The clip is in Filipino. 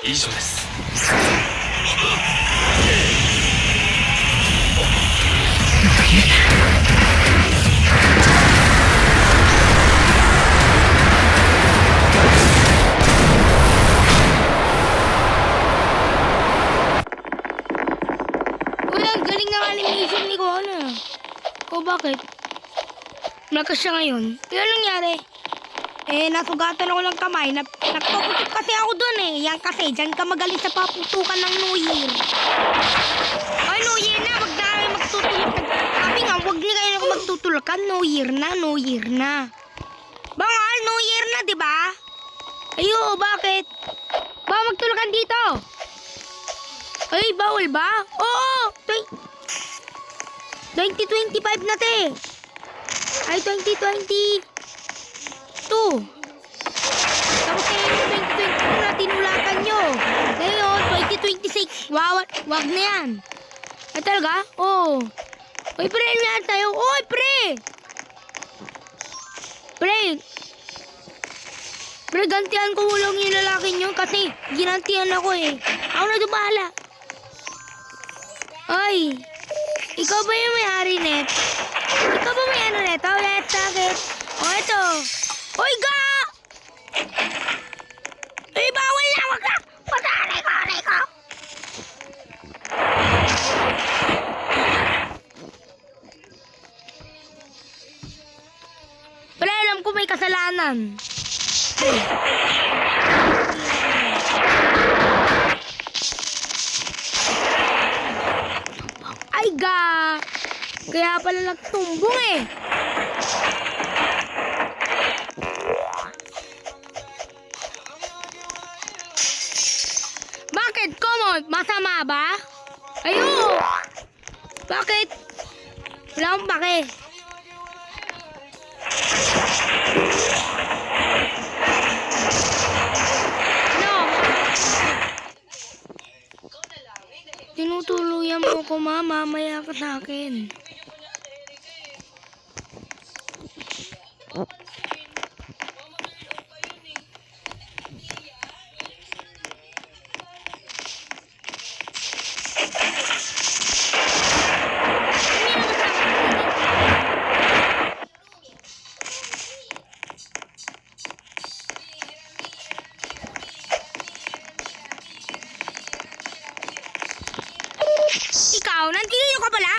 以上です。 Uy, ang galing ng animation ni Kono. O bakit? Malakas siya ngayon. Kaya anong nangyari? Nasugatan ako ng kamay. Nagpaputok kasi ako dun eh. Yan kasi, dyan ka magaling sa paputukan ng New Year. Ay, New Year na. Wag na kayo magtutulakan. Sabi nga, wag na kayo magtutulakan. New Year na, New Year na. Bangal, New Year na, di ba? Ayo, bakit? Ba magtulakan dito? Ay, bawal ba? Oo! 2025 na te. Ay, 2022. Tapos ngayon yung 2022 na tinulakan nyo. Ngayon, 2026. Wag na yan. Ay, talaga? Oo. Uy, pre, ano yan tayo? Uy, pre! Pre, gantihan ko lang yung lalaki nyo kasi ginantihan ako eh. Ako na dumahala. Ay, ikaw ba yung may-ari net? Ikaw ba may-ano neto? Let's sakit. O, ito. Uy, ga! Uy, bawal na! Wag na! Pataray ko! Pero alam ko may kasalanan. Ay, ga! Kaya pala nagtumbong eh. Bakit? Common? Masama ba? Ayo! Bakit? Wala akong pake. Ano? Tinutuluyan mo ko, mamaya ka sa akin. Ikaw, nandito ka pala?